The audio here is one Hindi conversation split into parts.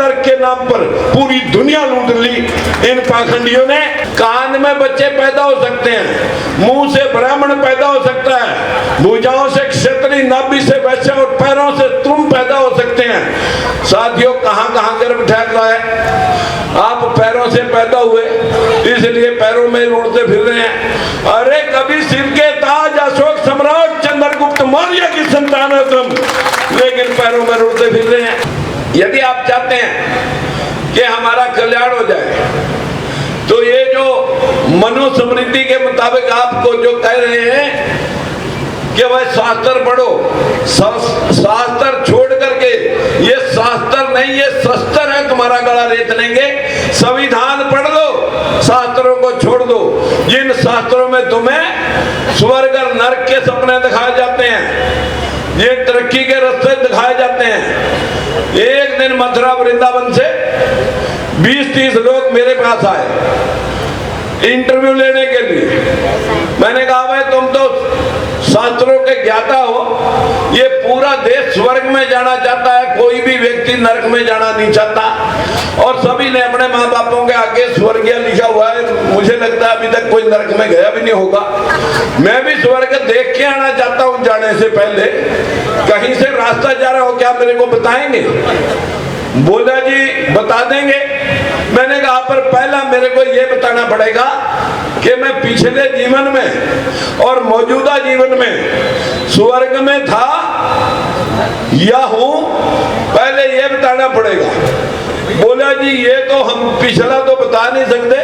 नरक के नाम पर पूरी दुनिया लूट ली इन पाखंडियों ने। कान में बच्चे पैदा हो सकते हैं, मुंह से ब्राह्मण पैदा हो सकता है, भुजाओं से क्षत्रिय, नाभि से वैश्य और पैरों से तुम पैदा हो सकते हैं। साथियों, कहां कहां गर्भ ठहर रहा है। आप पैरों से पैदा हुए इसलिए पैरों में उड़ते फिर रहे हैं। अरे कभी सिर के ताज अशोक सम्राट चंद्रगुप्त मौर्य की संतान हो तुम, लेकिन पैरों में उड़ते फिर रहे हैं। यदि आप चाहते हैं कि हमारा कल्याण हो जाए तो ये जो मनुस्मृति के मुताबिक आपको जो कह रहे हैं कि भाई शास्त्र पढ़ो, शास्त्र छोड़ करके, ये शास्त्र नहीं ये शस्त्र है, तुम्हारा गला रेत लेंगे। संविधान पढ़ लो, शास्त्रों को छोड़ दो। जिन शास्त्रों में तुम्हें स्वर्ग और नरक के सपने दिखाए जाते हैं, ये तरक्की के रास्ते दिखाए जाते हैं। एक दिन मथुरा वृंदावन से 20-30 लोग मेरे पास आए इंटरव्यू लेने के लिए। मैंने कहा भाई तुम तो शास्त्रों के ज्ञाता हो, ये पूरा देश स्वर्ग में जाना चाहता है, कोई भी व्यक्ति नरक में जाना नहीं चाहता, और सभी ने अपने माँ बापों के आगे स्वर्गीय लिखा हुआ है। मुझे लगता है अभी तक कोई नरक में गया भी नहीं होगा। मैं भी स्वर्ग देख के आना चाहता हूँ जाने से पहले। कहीं से रास्ता जा रहा हो, क्या मेरे को बताएंगे? बोला जी बता देंगे। मैंने कहा पर पहला मेरे को यह बताना पड़ेगा कि मैं पिछले जीवन में और मौजूदा जीवन में स्वर्ग में था या हूं, पहले यह बताना पड़ेगा। बोला जी ये तो हम पिछला तो बता नहीं सकते,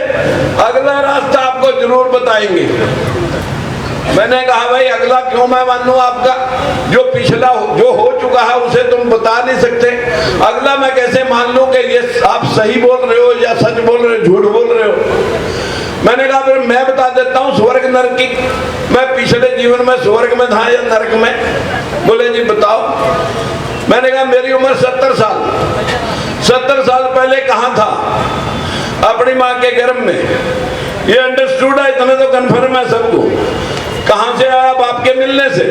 अगला रास्ता आपको जरूर बताएंगे। मैंने कहा भाई अगला क्यों मैं मानूं आपका, जो पिछला जो हो चुका है उसे तुम बता नहीं सकते, अगला मैं कैसे मान लूं कि ये आप सही बोल रहे हो या सच बोल रहे हो, झूठ बोल रहे हो। मैंने कहा फिर मैं बता देता हूँ स्वर्ग नरक की, मैं पिछले जीवन में स्वर्ग में था या नरक में। बोले जी बताओ। मैंने कहा मेरी उम्र 70 साल, 70 साल पहले कहाँ था? अपनी माँ के गर्भ में। ये अंडरस्टूड है, इतना तो कन्फर्म है सबको। कहां से आया? बाप के मिलने से।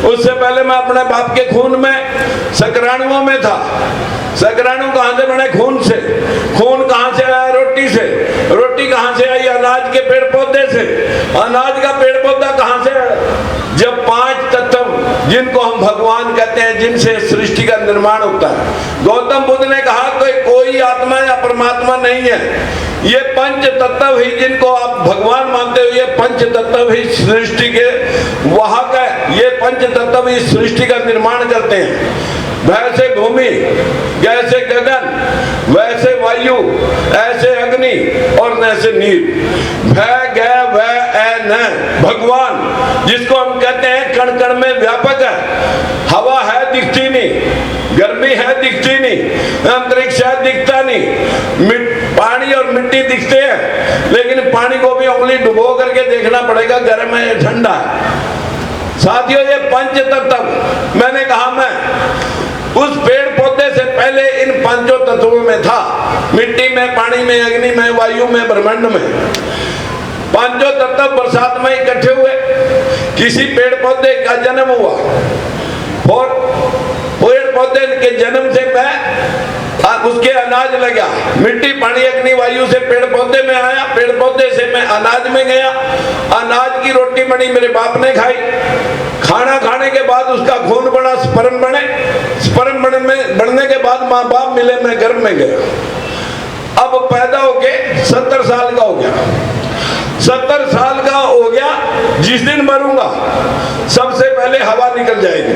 उससे पहले मैं अपने बाप के खून में शुक्राणुओं में था। शुक्राणु कहां से बने? खून से। खून कहां से आया? रोटी से। रोटी कहां से आई? अनाज के पेड़ पौधे से। अनाज का पेड़ पौधा कहां से आया? जब 5 तत्व जिनको हम भगवान कहते हैं, जिनसे सृष्टि का निर्माण होता है। गौतम बुद्ध ने कहा कोई आत्मा या परमात्मा नहीं है, ये पंच तत्व ही, जिनको आप भगवान मानते हो, ये पंच तत्व ही सृष्टि के वाहक है। ये पंच तत्व ही सृष्टि का निर्माण करते हैं। वैसे भूमि, जैसे गगन, वैसे वायु, ऐसे अग्नि और नैसे नीर। भय गय वह न भगवान, जिसको हम कहते हैं कण कण में व्यापक है। हवा है दिखती नहीं, गर्मी है दिखती नहीं, अंतरिक्ष है दिखता नहीं, पानी और मिट्टी दिखते हैं, लेकिन पानी को भी उंगली डुबो करके देखना पड़ेगा गर्म है या ठंडा है। साथियों ये पंच तत्व, मैंने कहा मैं उस पेड़ पौधे से पहले इन पांचों तत्वों में था। मिट्टी में, पानी में, अग्नि में, वायु में, ब्रह्मांड में। पांचों तत्व बरसात में इकट्ठे हुए, किसी पेड़ पौधे का जन्म हुआ और पेड़ पौधे के जन्म से मैं उसके अनाज लगा। मिट्टी, पानी, अग्नि, वायु से पेड़ पौधे में आया, पेड़ पौधे से मैं अनाज में गया। अनाज की रोटी बनी, मेरे बाप ने खाई। खाना खाने के बाद उसका खून बना, स्पर्म बने। स्पर्म बढ़ने के बाद माँ बाप मिले, मैं गर्भ में गया। अब पैदा होके 70 साल का हो गया। 70 साल का हो गया, जिस दिन मरूंगा सबसे पहले हवा निकल जाएगी,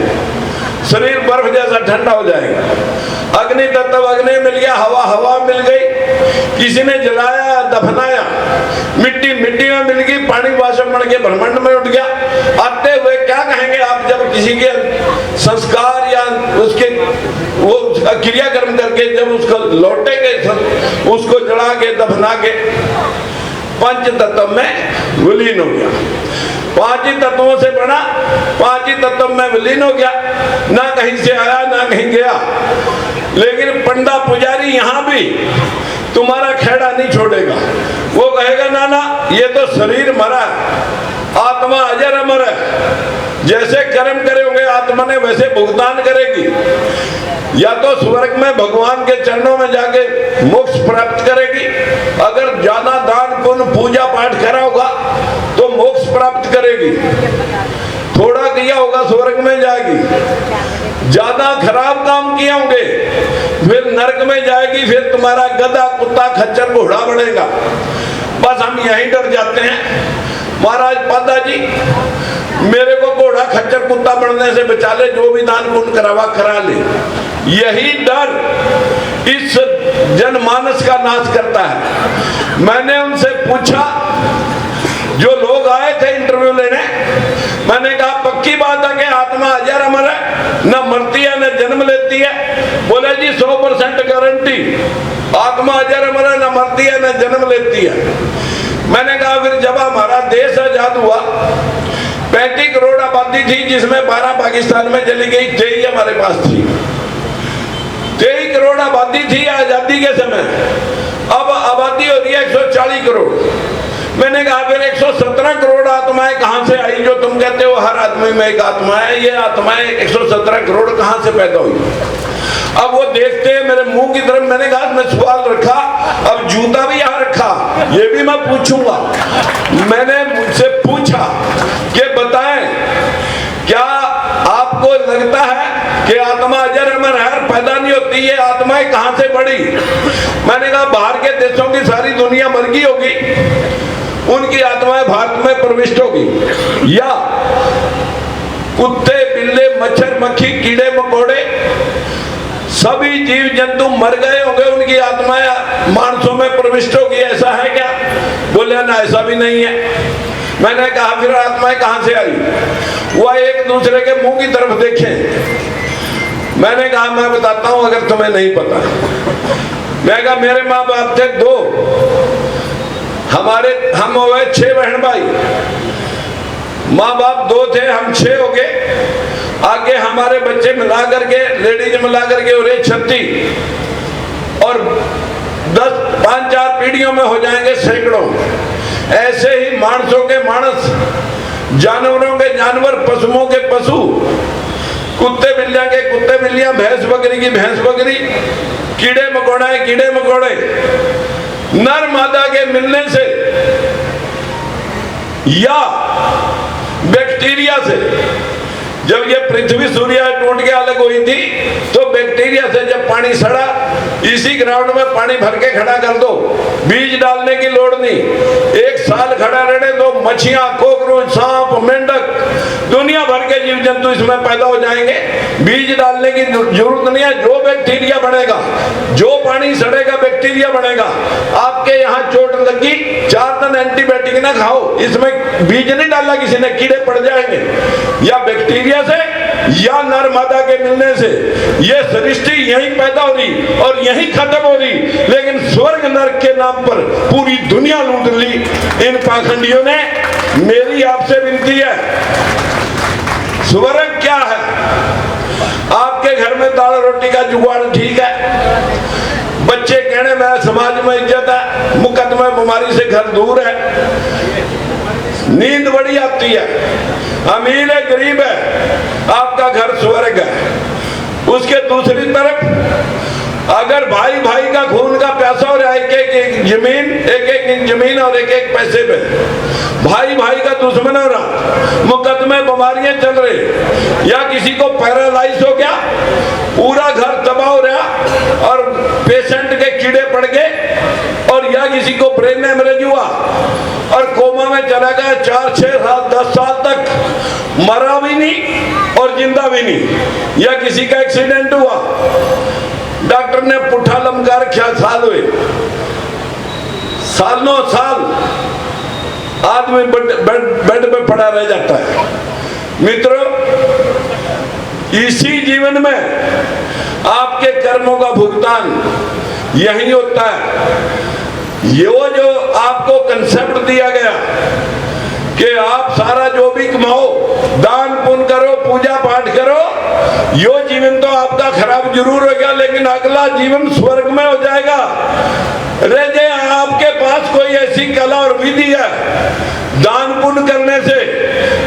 शरीर बर्फ जैसा ठंडा हो जाएगा। अग्नि तत्व अग्नि मिल गया, हवा मिल गई, किसी ने जलाया दफनाया। मिट्टी मिट्टी में मिल गई, पानी वाष्प बन के ब्रह्मांड में उठ गया। आते हुए क्या कहेंगे आप जब किसी के संस्कार या उसके वो क्रियाक्रम करके जब उसको लौटेंगे, उसको जला के दफना के पंच तत्व में विलीन हो गया। 5 ही तत्वों से बना, 5 ही तत्व में विलीन हो गया। ना कहीं से आया ना कहीं गया। लेकिन पंडा पुजारी यहाँ भी तुम्हारा खेड़ा नहीं छोड़ेगा। वो कहेगा ना ना ये तो शरीर मरा है, आत्मा अजर अमर है। जैसे कर्म करे होंगे आत्मा ने वैसे भुगतान करेगी। या तो स्वर्ग में भगवान के चरणों में जाके मोक्ष प्राप्त करेगी, अगर ज्यादा दान पुण्य पूजा पाठ करा होगा तो मोक्ष प्राप्त करेगी, थोड़ा किया होगा स्वर्ग में जाएगी, ज्यादा खराब काम किए होंगे फिर नरक में जाएगी, फिर तुम्हारा गधा कुत्ता खच्चर घोड़ा बनेगा। बस हम यहीं डर जाते हैं, महाराज पादाजी मेरे को घोड़ा खच्चर कुत्ता बनने से बचा ले, जो भी दान पुण्य करावा करा ले। यही डर इस जनमानस का नाश करता है। मैंने उनसे पूछा, जो लोग आए थे इंटरव्यू लेने, मैंने कहा पक्की बात है कि आत्मा अजर अमर है, न मरती है न जन्म लेती है? बोले जी 100% गारंटी, आत्मा अजर अमर है, न मरती है न जन्म लेती है। मैंने कहा फिर जब हमारा देश आजाद हुआ 35 करोड़ आबादी थी, जिसमें 12 पाकिस्तान में चली गई, 23 हमारे पास थी। 23 करोड़ आबादी थी आजादी के समय, अब आबादी हो रही है 140 करोड़। मैंने कहा फिर 117 करोड़ आत्माएं कहां से आई? जो तुम कहते हो हर आदमी में एक आत्मा है, ये आत्माएं 117 करोड़ कहां से पैदा हुई? अब वो देखते हैं मेरे मुंह की तरफ। मैंने कहा मैं सवाल रखा, अब जूता भी यहाँ रखा, ये भी मैं पूछूंगा। मैंने मुझसे पूछा कि बताएं क्या आपको लगता है कि आत्मा अजर अमर है, पैदा नहीं होती, ये आत्माएं कहां से बढ़ी? मैंने कहा बाहर के देशों की सारी दुनिया मर गई होगी, उनकी आत्माएं भारत में प्रविष्ट होगी, या कुत्ते बिल्ले मच्छर मक्खी कीड़े मकोड़े सभी जीव जंतु मर गए होंगे, उनकी आत्माएं मानसों में प्रविष्ट होगी, ऐसा है क्या? बोले ना ऐसा भी नहीं है। मैंने कहा फिर आत्माएं कहां से आई? वह एक दूसरे के मुंह की तरफ देखें। मैंने कहा मैं बताता हूं अगर तुम्हें नहीं पता। मैं कहा मेरे माँ बाप थे 2, हम हो गए 6 बहन भाई, माँ बाप 2 थे, हम 6 हो गए। आगे हमारे बच्चे मिला करके, लेडीज मिला करके और 36 और 5-4 पीढ़ियों में हो जाएंगे सैकड़ों। ऐसे ही मानसों के मानस, जानवरों के जानवर, पशुओं के पशु, कुत्ते बिल्लियां के कुत्ते बिल्लियां, भैंस बकरी की भैंस बकरी, कीड़े मकोड़े कीड़े मकोड़े, नर मादा के मिलने से या बैक्टीरिया से। जब ये पृथ्वी सूर्य टूट के अलग हुई थी तो बैक्टीरिया से जब पानी सड़ा, इसी ग्राउंड में पानी भर के खड़ा कर दो, बीज डालने की लोड़ नहीं, 1 साल खड़ा रहने दो, मछलियां, कोकरोच, सांप, मेंढक, दुनिया भर के जीव जंतु इसमें पैदा हो जाएंगे। बीज डालने की जरूरत नहीं है, जो बैक्टीरिया बनेगा, जो पानी सड़ेगा बैक्टीरिया बनेगा। आपके यहाँ चोट लगी, 4 दिन एंटीबायोटिक ना खाओ, इसमें बीज नहीं डाला किसी ने, कीड़े पड़ जाएंगे। या बैक्टीरिया से या नर मादा के मिलने से ये सृष्टि यहीं पैदा हो रही और यहीं खत्म हो रही, लेकिन स्वर्ग नरक के नाम पर पूरी दुनिया लूट ली इन पाखंडियों ने। मेरी आपसे विनती है, स्वर्ग क्या है? आपके घर में दाल रोटी का जुगाड़ ठीक है, बच्चे कहने में समाज में इज्जत है, मुकदमे बीमारी से घर दूर है, नींद बड़ी आती है, अमीर है गरीब है, आपका घर स्वर्ग है। उसके दूसरी तरफ अगर भाई भाई का खून का प्यासा हो रहा है, एक जमीन, एक जमीन और एक पैसे पे, भाई भाई का दुश्मन हो रहा, मुकदमे बीमारियां चल रही, या किसी को पैरालाइज हो गया, पूरा घर तबाह हो रहा और पेशेंट के कीड़े पड़ गए, और या किसी को ब्रेन हेमरेज हुआ और कोमा में चला गया 4-6 साल 10 साल तक, मरा भी नहीं और जिंदा भी नहीं, या किसी का एक्सीडेंट हुआ, डॉक्टर ने पुट्ठा लमका रखा, साल हुए, सालों साल आदमी बेड पे पड़ा रह जाता है। मित्रों, इसी जीवन में आपके कर्मों का भुगतान यही होता है। ये जो आपको कंसेप्ट दिया गया कि आप सारा जो भी कमाओ, दान पुण्य करो, पूजा पाठ करो, यो जीवन तो आपका खराब जरूर होगा, लेकिन अगला जीवन स्वर्ग में हो जाएगा। रहे आपके पास कोई ऐसी कला और विधि है दान पुण्य करने से,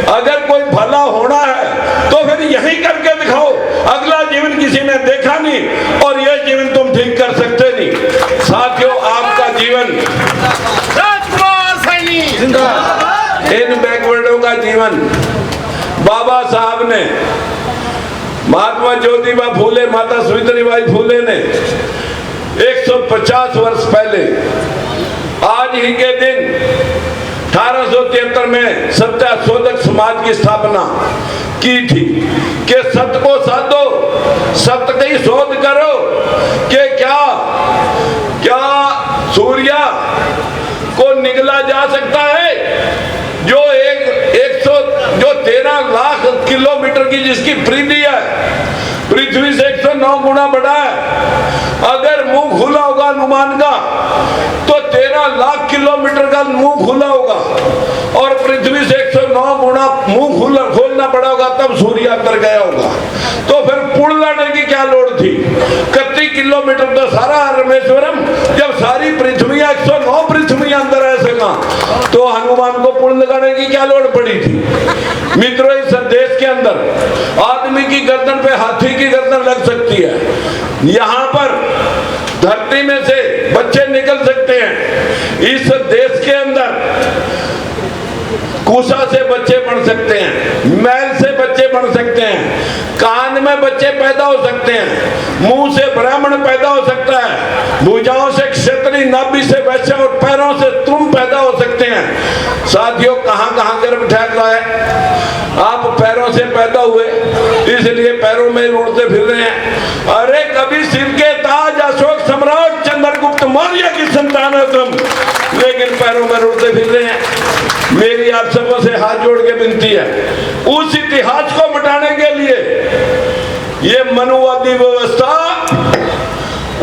अगर कोई भला होना है तो फिर यही करके दिखाओ। अगला जीवन किसी ने देखा नहीं। नहीं, और ये जीवन तुम ठीक कर सकते नहीं। साथियों, आपका जीवन, इन बैकवर्डों का जीवन बाबा साहब ने, महात्मा ज्योतिबा फूले, माता सावित्रीबाई फूले ने 150 वर्ष पहले आज ही के दिन 1873 में सत्यशोधक समाज की स्थापना की थी कि सत्य को साधो, सत्य की शोध करो कि क्या क्या सूर्य को निगला जा सकता है जो 13 लाख किलोमीटर की जिसकी परिधि है, पृथ्वी से 109 गुना बड़ा है। अगर मुंह खुला होगा हनुमान का तो 13 लाख किलोमीटर का मुंह खुला होगा, और पृथ्वी से 109 गुना मुंह खोलना पड़ा होगा, तब सूर्य अंदर गया होगा। तो फिर पुल लाने की क्या लोड़ थी? 31 किलोमीटर तो सारा रामेश्वरम, जब सारी पृथ्वी 109 पृथ्वी अंदर है सका, तो हनुमान को पुल लगाने की क्या लोड़ पड़ी थी? मित्रों, इस देश के अंदर आदमी की गर्दन पे हाथी की गर्दन लग सकती है। यहाँ पर धरती में से बच्चे निकल सकते हैं। इस देश के अंदर कुशा से बच्चे बन सकते हैं, मैल से बच्चे बन सकते हैं, कान में बच्चे पैदा हो सकते हैं, मुंह से ब्राह्मण पैदा हो सकता है, भुजाओं से क्षत्रिय, नाभि से वैश्य और पैरों से तुम पैदा हो सकते हैं। साथियों, कहां कहां गर्भ ठहर रहा है? आप पैरों से पैदा हुए, इसलिए पैरों में उड़ते फिर रहे हैं। अरे कभी सिर के ताज अशोक सम्राट चंद्रगुप्त मौर्य की संतान हो तुम, लेकिन पैरों में उड़ते फिर रहे हैं। मेरी आप सबों से हाथ जोड़ के विनती है, उस इतिहास को मिटाने के लिए ये मनुवादी व्यवस्था,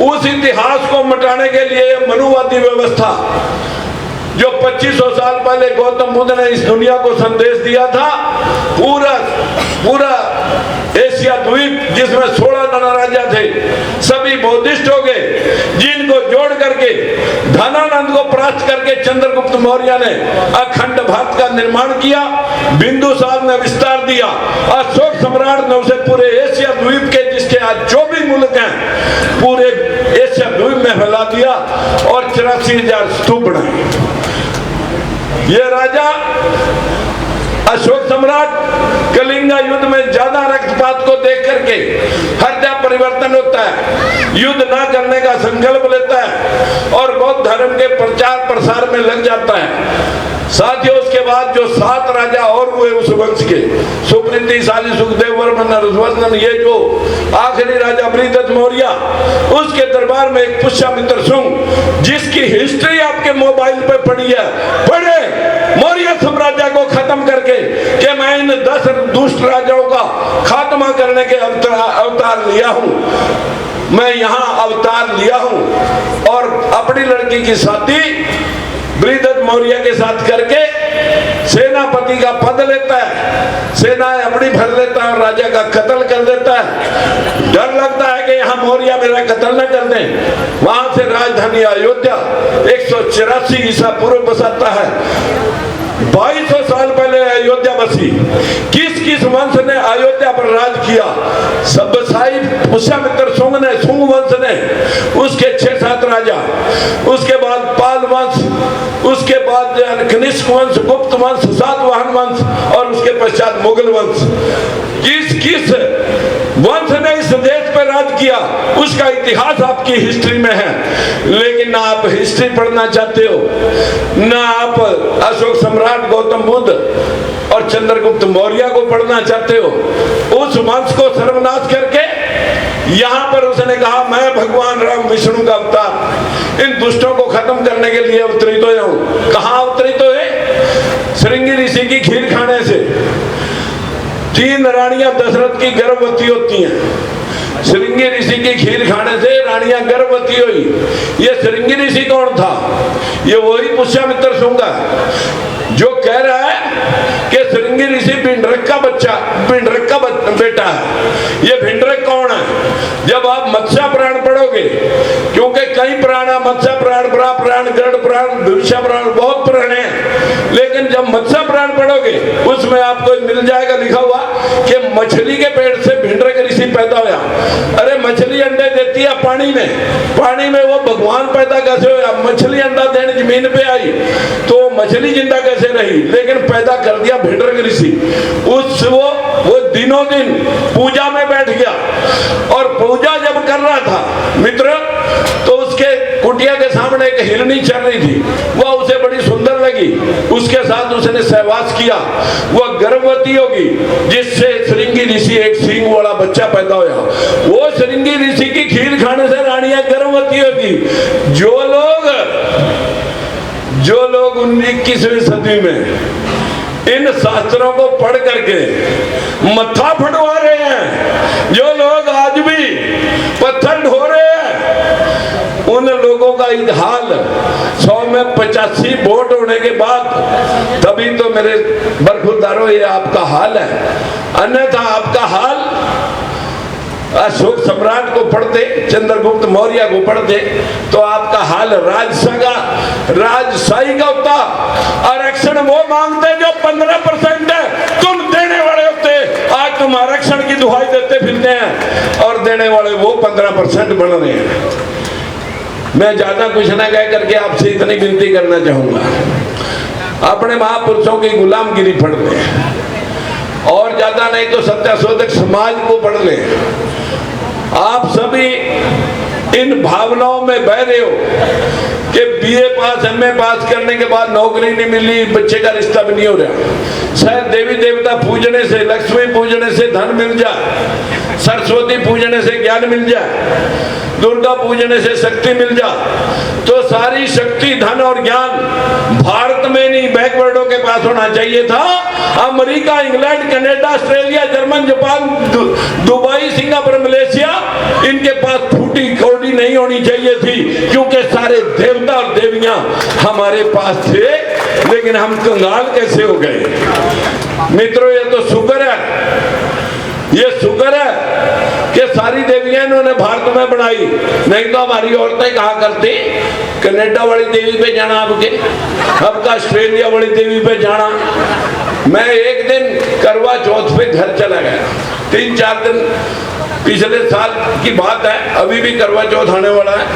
उस इतिहास को मिटाने के लिए ये मनुवादी व्यवस्था जो 2500 साल पहले गौतम बुद्ध ने इस दुनिया को संदेश दिया था, पूरा एशिया द्वीप जिसमें 16 गणराज्य थे, सभी बौद्धिस्ट हो गए, जिनको जोड़ करके धनानंद को परास्त करके चंद्रगुप्त मौर्य ने अखंड भारत का निर्माण किया, बिंदुसार ने विस्तार दिया, अशोक सम्राट ने उसे पूरे एशिया द्वीप के, जिसके आज जो भी मुल्क हैं, पूरे एशिया द्वीप में फैला दिया और 84,000 स्तूप बनाए। ये राजा अशोक सम्राट कलिंगा युद्ध में ज्यादा रक्तपात को देख करके हृदय परिवर्तन होता है, युद्ध ना करने का संकल्प लेता है और बौद्ध धर्म के प्रचार प्रसार में लग जाता है। साथियों, उसके बाद जो 7 राजा और हुए उस वंश के, सुप्रीति, शाली, सुखदेव वर्मन, हर्षवर्धन, ये जो आखिरी राजा बृहदत्त मौर्य, उसके दरबार में एक पुष्यमित्र शुंग, जिसकी हिस्ट्री आपके मोबाइल पे पड़ी है, पढ़े, मौर्य साम्राज्य को खत्म करके कि मैं इन 10 दुष्ट राजाओं का खात्मा करने के अवतार लिया हूं, मैं यहां अवतार लिया हूं, और अपनी लड़की की शादी बृहदत्त मौर्य के साथ करके सेनापति का पद लेता है, सेना अपनी भर लेता है और राजा का कत्ल कर देता है। डर लगता है कि यहाँ मौर्य मेरा कत्ल न कर दें। वहां से राजधानी अयोध्या 184 ईसा पूर्व बसाता है। 2200 साल पहले अयोध्या बसी। किस वंश ने अयोध्या पर राज किया? सब्बसाई पुष्यमित्र शुंग ने, शुंग वंश ने, उसके 6-7 राजा, उसके बाद पाल वंश, उसके बाद कनिष्क वंश, गुप्त वंश, सातवाहन वंश और उसके पश्चात मुगल वंश। किस वंश ने इस देश पर राज किया उसका इतिहास आपकी हिस्ट्री में है, लेकिन ना आप हिस्ट्री पढ़ना चाहते हो, ना आप अशोक सम्राट गौतम बुद्ध और चंद्रगुप्त मौर्य को पढ़ना चाहते हो। उस वंश को सर्वनाश करके यहाँ पर उसने कहा मैं भगवान राम विष्णु का अवतार इन दुष्टों को खत्म करने के लिए अवतरित हो हूं। कहाँ अवतरित हुए? श्रृंगी ऋषि की खीर खाने से 3 रानियां दशरथ की गर्भवती होती हैं। श्रृंगी ऋषि की खीर खाने से रानियां गर्भवती हुई। ये श्रृंगी ऋषि कौन था? ये वही पुष्यमित्र शुंग जो कह रहा है कि श्रृंगी ऋषि भिंडरक का बेटा है। ये भिंडरक कौन है? जब आप मत्स्य पुराण पढ़ोगे, क्योंकि कई पुराण, मत्स्य पुराण, बरा पुराण, गरुड़ पुराण, भविष्य पुराण, बहुत पुराण है, लेकिन जब मत्स्य पुराण पढ़ोगे उसमें आपको मिल जाएगा लिखा हुआ कि मछली के पेट से भिंडरक ऋषि पैदा होया। अरे मछली अंडे देती है पानी में वो भगवान पैदा कैसे होया? मछली अंडा देने जमीन पे आई तो मछली जिंदा कैसे रही? लेकिन पैदा कर दिया भिंडरक ऋषि। वो दिनों दिन पूजा में बैठ गया और पूजा जब कर रहा था मित्र, तो उसके कुटिया के सामने एक हिरनी चल रही थी। वह उसे बड़ी सुंदर लगी, उसके साथ उसने सहवास किया। वह गर्भवती होगी जिससे श्रृंगी ऋषि एक सींग वाला बच्चा पैदा होया। वो श्रृंगी ऋषि की खीर खाने से रानियां गर्भवती होगी। जो लोग 21वीं सदी में इन शास्त्रों को पढ़ करके मत्था फटवा रहे हैं, जो लोग आज भी पत्थर ढो रहे हैं, उन लोगों का एक हाल 100 में 85 वोट होने के बाद तभी तो मेरे बरखुरदारों ये आपका हाल है। अन्यथा आपका हाल अशोक सम्राट को पढ़ते, चंद्रगुप्त मौर्य को पढ़ते तो आपका हाल राजशाही का होता। आरक्षण वो मांगते जो 15% है, तुम देने वाले होते। आज तुम आरक्षण की दुहाई देते फिरते हैं और देने वाले वो 15% बन रहे हैं। मैं ज्यादा कुछ ना कह करके आपसे इतनी विनती करना चाहूंगा, अपने महापुरुषों की गुलामगिरी पढ़ ले और ज्यादा नहीं तो सत्याशोधक समाज को पढ़ ले। आप सभी इन भावनाओं में बह रहे हो कि बीए पास एमए पास करने के बाद नौकरी नहीं मिली, बच्चे का रिश्ता भी नहीं हो रहा। शायद देवी देवता पूजने से, लक्ष्मी पूजने से धन मिल जाए, सरस्वती पूजने से ज्ञान मिल जाए, दुर्गा पूजने से शक्ति मिल जाए। तो सारी शक्ति, धन और ज्ञान भारत में नहीं बैकवर्डों के पास होना चाहिए था। America, England, Canada, Australia, German, Japan, Dubai, Singapore, Malaysia, इनके पास फूटी कौड़ी नहीं होनी चाहिए थी, क्योंकि सारे देवता और देवियां हमारे पास थे। लेकिन हम कंगाल कैसे हो गए मित्रों? ये तो शुक्र है, ये शुक्र है कि सारी देवियां इन्होंने भारत में बनाई, नहीं तो हमारी औरतें कहा करती कनाडा वाली देवी पे जाना, अब का ऑस्ट्रेलिया वाली देवी पे जाना। मैं एक दिन करवा चौथ पे घर चला गया, 3-4 दिन पिछले साल की बात है, अभी भी करवा चौथ आने वाला है।